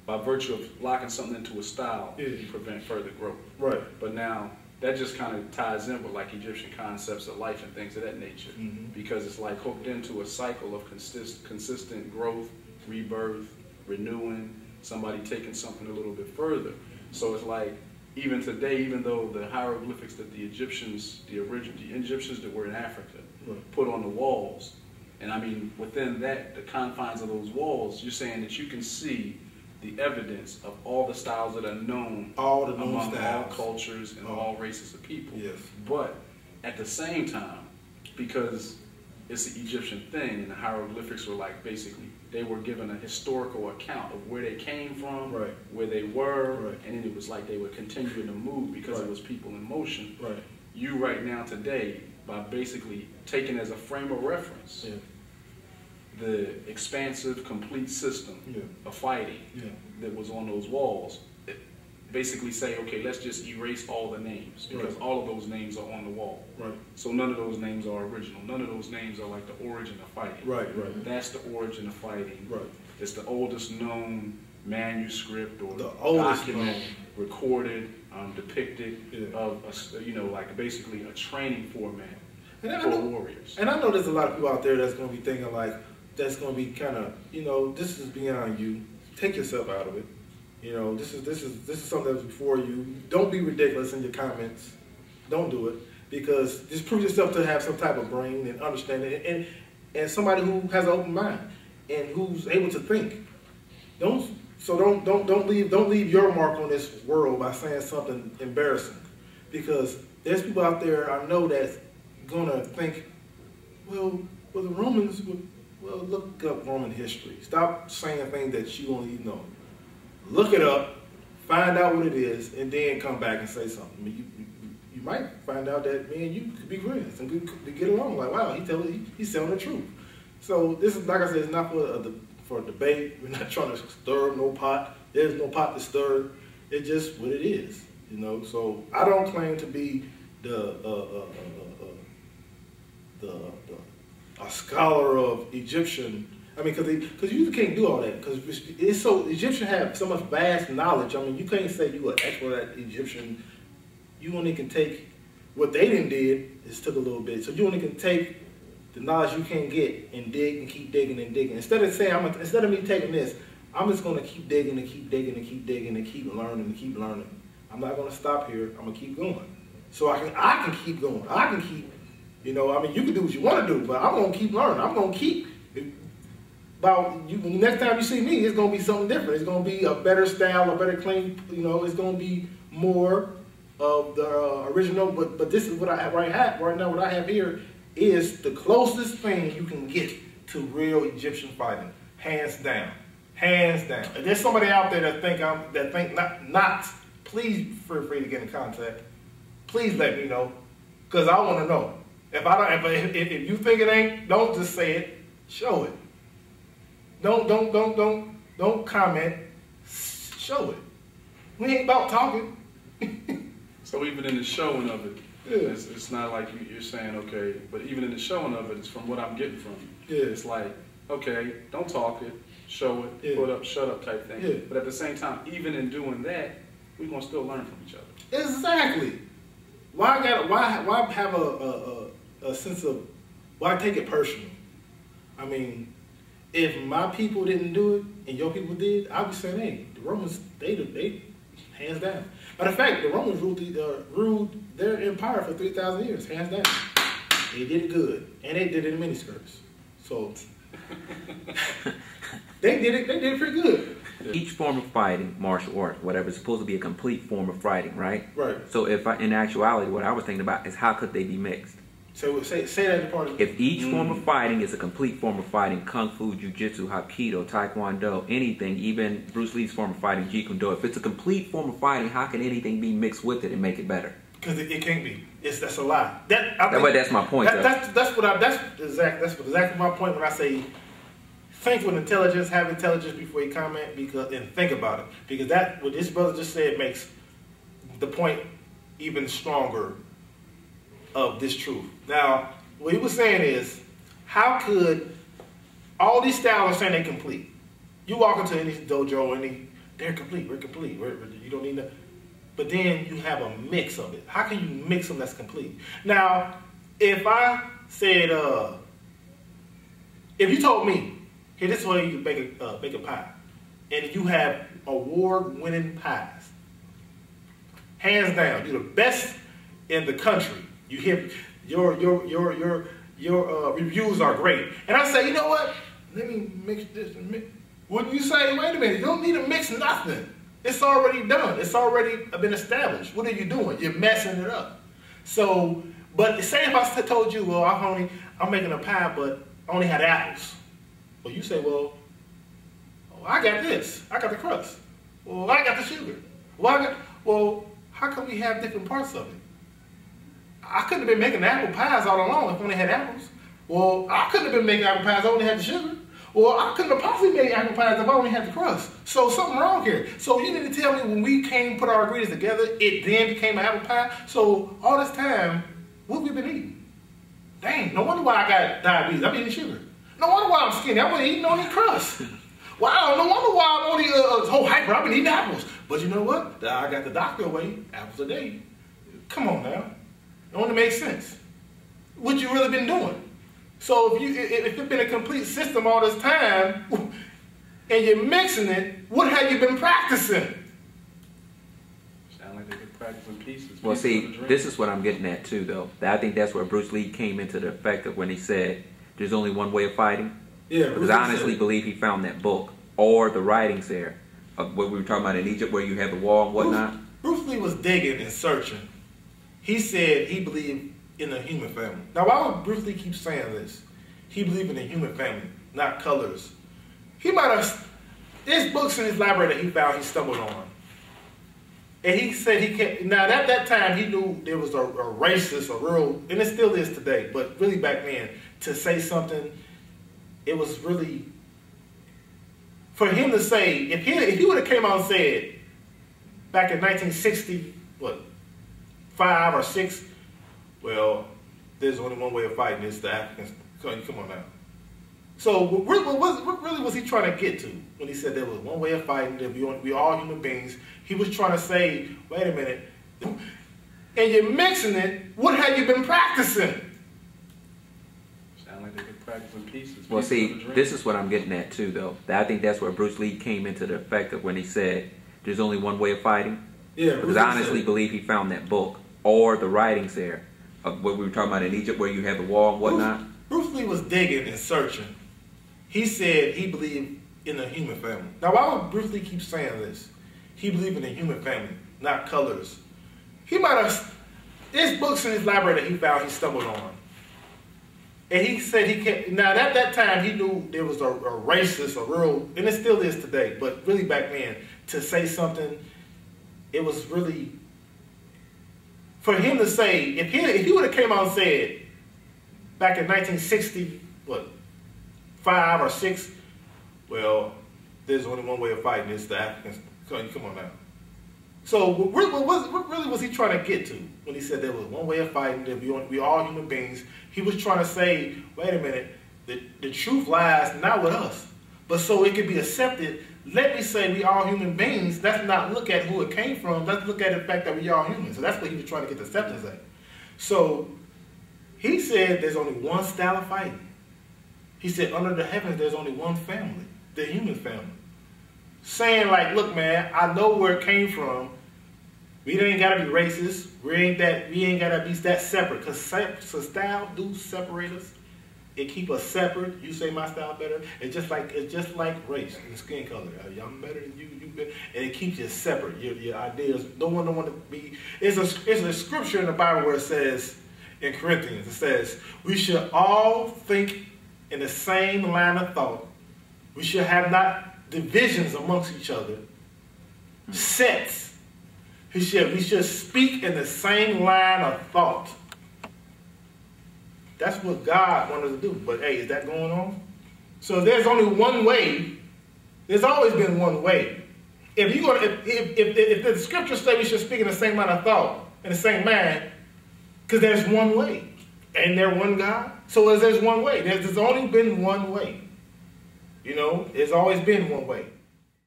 by virtue of locking something into a style, you prevent further growth. Right. But now, that just kind of ties in with like Egyptian concepts of life and things of that nature, because it's like hooked into a cycle of consistent growth, rebirth, renewing, somebody taking something a little bit further. So it's like, even today, even though the hieroglyphics that the Egyptians that were in Africa put on the walls, and I mean within that, the confines of those walls, you're saying that you can see the evidence of all the styles that are known among all cultures and all races of people. Yes. But at the same time, because it's an Egyptian thing, and the hieroglyphics were like basically, they were given a historical account of where they came from, where they were, and then it was like they were continuing to move because it was people in motion. You right now today, by basically taking as a frame of reference the expansive, complete system of fighting that was on those walls, basically say, okay, let's just erase all the names, because all of those names are on the wall. So none of those names are original. None of those names are like the origin of fighting. That's the origin of fighting. It's the oldest known manuscript or document recorded, depicted of like basically a training format for warriors. And I know there's a lot of people out there that's going to be thinking like, that's going to be kind of, this is beyond you. Take yourself out of it. This is something that was before you. Don't be ridiculous in your comments. Don't do it, because just prove yourself to have some type of brain and understanding, and somebody who has an open mind and who's able to think. Don't leave your mark on this world by saying something embarrassing, because there's people out there I know that's gonna think, well the Romans would. Well, look up Roman history. Stop saying things that you only know. Look it up, find out what it is, and then come back and say something. I mean, you might find out that me and you could be friends and could get along. Like, wow, he's telling the truth. So this is, like I said, it's not for a debate. We're not trying to stir no pot. There's no pot to stir. It's just what it is, So I don't claim to be a scholar of Egyptian. I mean, because you can't do all that, because it's so, Egyptians have so much vast knowledge. I mean, you can't say you're an expert at Egyptian. You only can take what they done did, is took a little bit. So you only can take the knowledge you can get and dig and keep digging and digging. Instead of saying, instead of me taking this, I'm just going to keep digging and keep digging and keep digging and keep learning and keep learning. I'm not going to stop here. I'm going to keep going. So I can keep going. I can keep, I mean, you can do what you want to do, but I'm going to keep learning. I'm going to keep. Next time you see me, it's going to be something different. It's going to be a better style, a better clean, it's going to be more of the original. But this is what I have right now. What I have here is the closest thing you can get to real Egyptian fighting, hands down, hands down. If there's somebody out there that think not, please feel free to get in contact. Please let me know, because I want to know. If you think it ain't, don't just say it. Show it. Don't comment. Show it. We ain't about talking. So even in the showing of it, it's not like you're saying, okay, but even in the showing of it, it's from what I'm getting from you. It's like, okay, don't talk it, show it, put up, shut up type thing. But at the same time, even in doing that, we're gonna still learn from each other. Exactly. Why have a sense of, why take it personal? I mean, if my people didn't do it and your people did, I would say, hey, the Romans, they hands down. Matter of fact, the Romans ruled their empire for 3,000 years, hands down. They did it good, and they did it in miniskirts. So they did it pretty good. Each form of fighting, martial arts, whatever, is supposed to be a complete form of fighting, right? Right. So in actuality, what I was thinking about is, how could they be mixed? So say that part of If each form of fighting is a complete form of fighting, kung fu, jiu-jitsu, hapkido, taekwondo, anything, even Bruce Lee's form of fighting, jeet kune do, if it's a complete form of fighting, how can anything be mixed with it and make it better? Because it can't be. That's a lie. That's my point. That's exactly my point when I say think with intelligence, have intelligence before you comment, and think about it. Because what this brother just said makes the point even stronger of this truth. Now, what he was saying is, how could all these styles are saying they complete? You walk into any dojo, any they're complete, we're complete, you don't need that. But then you have a mix of it. How can you mix them that's complete? Now, if I said, if you told me, hey, this is why you bake a pie, and you have award-winning pies, hands down, you're the best in the country. You hear your reviews are great, and I say, you know what? Let me mix this. Wouldn't you say, wait a minute? You don't need to mix nothing. It's already done. It's already been established. What are you doing? You're messing it up. So, but say if I told you, well, I'm making a pie, but I only had apples. Well, you say, well, I got this. I got the crust. Well, I got the sugar. Well, how come we have different parts of it? I couldn't have been making apple pies all along if I only had apples. Well, I couldn't have been making apple pies if I only had the sugar. Well, I couldn't have possibly made apple pies if I only had the crust. So something wrong here. So you need to tell me when we put our ingredients together, it then became an apple pie. So all this time, what have we been eating? Dang, no wonder why I got diabetes. I'm eating sugar. No wonder why I'm skinny. I wasn't eating only crust. Wow, no wonder why I'm only whole hyper. I've been eating apples. But you know what? I got the doctor away. Apples a day. Come on now. It only makes sense. What you really been doing? So if it's been a complete system all this time, and you're mixing it, what have you been practicing? Sound like they've been practicing pieces. Well, see, this is what I'm getting at too, though. I think that's where Bruce Lee came into the effect of when he said, "There's only one way of fighting." Yeah, because I honestly believe he found that book or the writings there of what we were talking about in Egypt, where you had the wall and whatnot. Bruce Lee was digging and searching. He said he believed in the human family. Now, why would Bruce Lee keep saying this? He believed in the human family, not colors. He might have, there's books in his library that he found he stumbled on. And he said he can't, now at that time he knew there was a racist, a real, and it still is today, but really back then, to say something, it was really, for him to say, if he would have came out and said, back in 1960, what, 5 or 6, well, there's only one way of fighting, it's the Africans. Come on now. So what really was he trying to get to when he said there was one way of fighting, that we all human beings? He was trying to say, wait a minute, and you're mixing it, what have you been practicing? Sound like they've been practicing pieces. Well, see, this is what I'm getting at too, though. I think that's where Bruce Lee came into the effect of when he said, "There's only one way of fighting." Yeah, because I honestly believe he found that book or the writings there of what we were talking about in Egypt, where you had the wall and whatnot. Bruce Lee was digging and searching. He said he believed in the human family. Now, why would Bruce Lee keep saying this? He believed in the human family, not colors. He might have, there's books in his library that he found he stumbled on. And he said he can't, now at that time he knew there was a racist, a real, and it still is today, but really back then, to say something, it was really, for him to say, if he would have came out and said, back in 1960, what, 5 or 6, well, there's only one way of fighting, it's the Africans. Come on now. So what really was he trying to get to when he said there was one way of fighting, that we all human beings? He was trying to say, wait a minute, the truth lies not with us, but so it could be accepted. Let me say we all human beings. Let's not look at who it came from. Let's look at the fact that we all humans. So that's what he was trying to get the acceptance at. So he said there's only one style of fighting. He said under the heavens there's only one family, the human family. Saying like, look man, I know where it came from. We ain't gotta be racist. We ain't gotta be that separate. Cause style do separate us. It keep us separate. You say my style better. It's just like race and skin color. I'm better than you. You better, and it keeps you separate. Your ideas. No one don't want to be. It's a scripture in the Bible where it says in Corinthians, it says we should all think in the same line of thought. We should have not divisions amongst each other. Sets. We should speak in the same line of thought. That's what God wanted to do. But hey, is that going on? So there's only one way. There's always been one way. If the scriptures say we should speak in the same line of thought, in the same mind, because there's one way. Ain't there one God? So there's one way. There's only been one way. You know, there's always been one way.